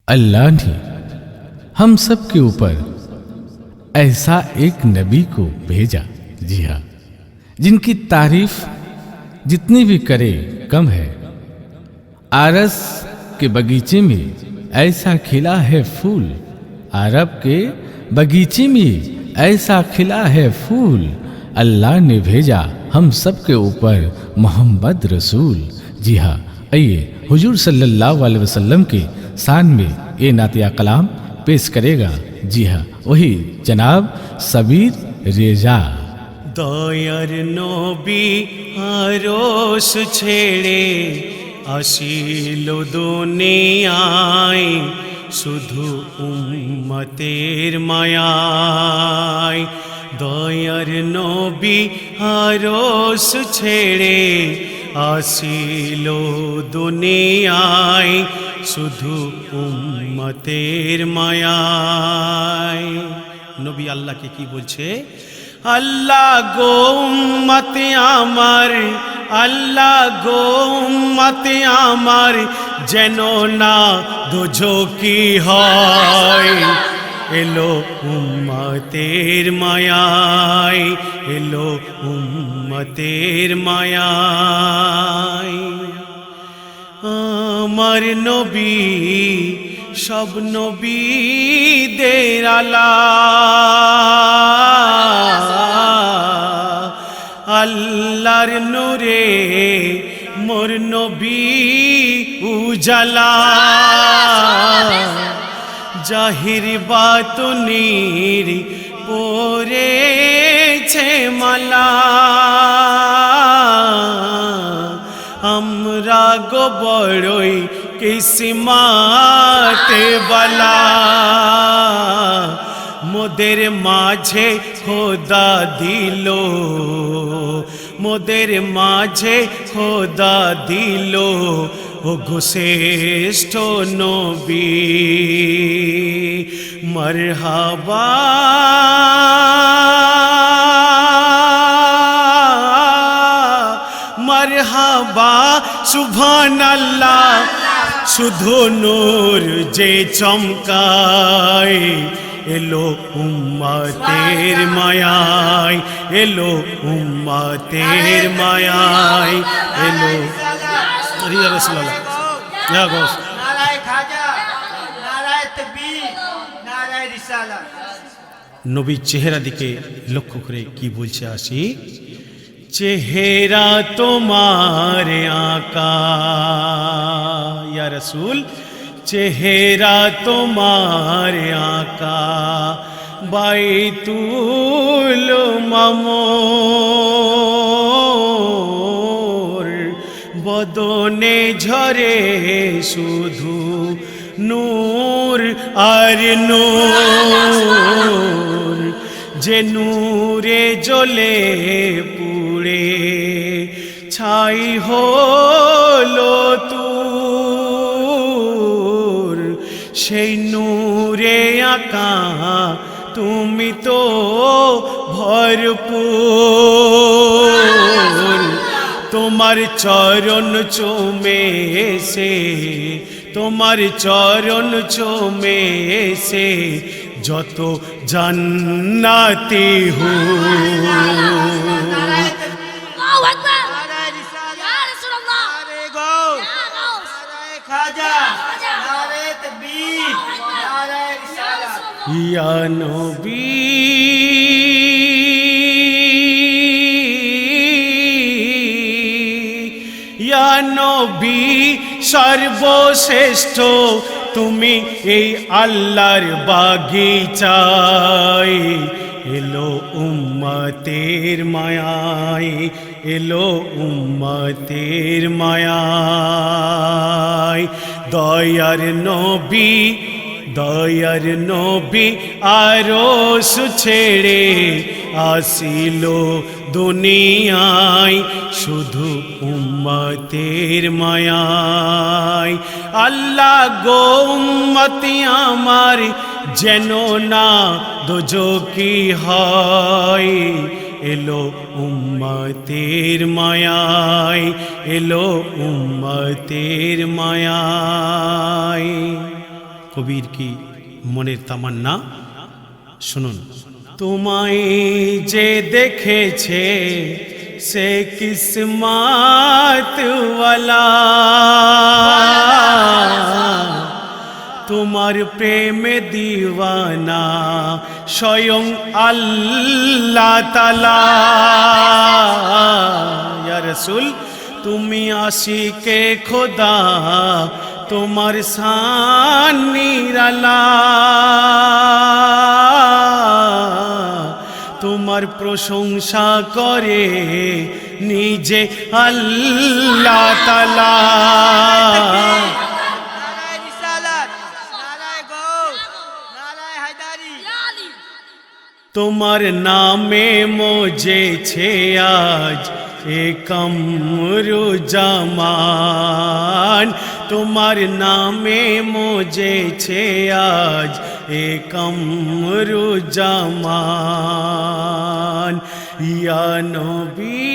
अल्लाह ने हम सब के ऊपर ऐसा एक नबी को भेजा, जी हाँ, जिनकी तारीफ जितनी भी करे कम है। आरस के बगीचे में ऐसा खिला है फूल, अरब के बगीचे में ऐसा खिला है फूल। अल्लाह ने भेजा हम सब के ऊपर मोहम्मद रसूल। जी हाँ, आइए हुजूर सल्लल्लाहु अलैहि वसल्लम के शान में ये नातिया कलाम पेश करेगा। जी हाँ, वही जनाब सबीर रेजा। দয়ার নবী আরশ ছেড়ে আসিল দুনিয়ায়, শুধু উম্মতের মায়ায়। দয়ার নবী আরশ ছেড়ে আসিল দুনিয়ায়, শুধু উম্মতের মায়ায়। নবী আল্লাহকে কি বলছে? আল্লাহ গো উম্মত আমার, আল্লাহ গো উম্মত আমার, যেন না দোজখী হয়। এলো উম্মতের মায়ায়, এলো উম্মতের মায়ায়। আমার নবী সব নবীদের আলা, আল্লাহর নূরে মোর নবী উজালা। জাহির বাতুনির পরেছে মালা, আমরা গো বড়ই কিসমতে বালা। মোদের মাঝে খোদা দিল, মোদের মাঝে খোদা দিল ও গো শ্রেষ্ঠ নবী। মরহাবা মরহাবা সুবহানাল্লাহ, শুধু নূর যে চমকায়। এলো উম্মতের মায়ায়, এলো উম্মতের মায়ায়, এলো রিয়া রাসূলুল্লাহ। ইয়া গোস নারায়ে খাজা, নারায়ে তাকবীর, নারায়ে রিসালাত। নবীর চেহারা দিকে লক্ষ্য করে কি বলছে আসি? চেহারা তোমার আকা ইয়া রাসূল, চেহারা তোমার আকা বাইতুল মামুর। বদনে ঝরে শুধু নূর আর নূর, যে নূরে জ্বলে পুড়ে ছাই হলো তুর। সেই নূরে আকা তুমি তো ভরপুর। তোমার চরণ চুমে সে, তোমার চরণ চুমে সে যত জান্নাতি হুর। আল্লাহু আকবার, নারায়ে রিসালাত, ইয়া রাসূলুল্লাহ, নারায়ে গৌস, ইয়া গাউস, নারায়ে খাজা, নারায়ে তাকবীর, নারায়ে রিসালাত। ইয়া নবী ইয়া নবী সর্বশ্রেষ্ঠ তুমি এই আল্লাহর বাগিচায়। এলো উম্মতের মায়ায়, এলো উম্মতের মায়ায়। দয়ার নবী, দয়ার নবী আরশ ছেড়ে আসিল দুনিয়ায়, শুধু উম্মতের মায়ায়। আল্লাহ গো উম্মত আমার, যেন না দোজখী হয়। এলো উম্মতের মায়ায়, এলো উম্মতের মায়ায়। কবির কি মনের তামান্না, শুনুন। তোমায় যে দেখেছে সে কিসমত ওয়ালা, তোমার প্রেমে দিওয়ানা স্বয়ং আল্লাহ তাআলা। ইয়া রাসূল তুমি আশিকে খোদা, তোমার শান নিরালা, তোমার প্রশংসা করে নিজে আল্লাহ তাআলা। নারায় রিসালাত, নারায় গৌস, নারায় হায়দারি। তোমার নামে মজেছে আজ এ কামরুজ্জামান, তোমার নামে মজেছে আজ এ কামরুজ্জামান। ইয়া নবী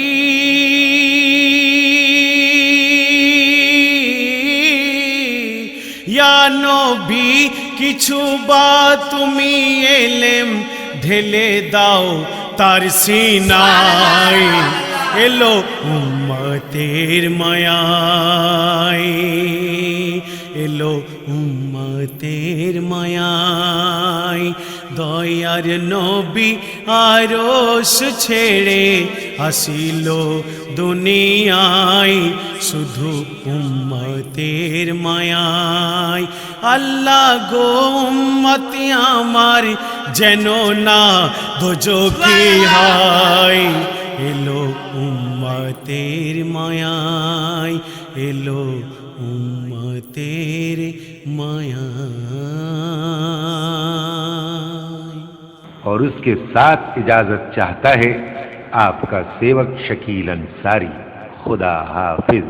ইয়া নবী কিছু বা তুমি এলেম ঢেলে দাও তার সিনায়, এলো উম্মতের মায়ায়, এলো উম্মতের মায়ায়। দয়ার নবী আরশ ছেড়ে আসিল দুনিয়ায়, শুধু উম্মতের মায়ায়। আল্লাহ গো উম্মতি আমার যেন না দোজখী হয়, এলো উম্মতের মায়ায়, এলো উম্মতের মায়ায়। और उसके साथ इजाजत चाहता है आपका सेवक शकील अंसारी। खुदा हाफिज।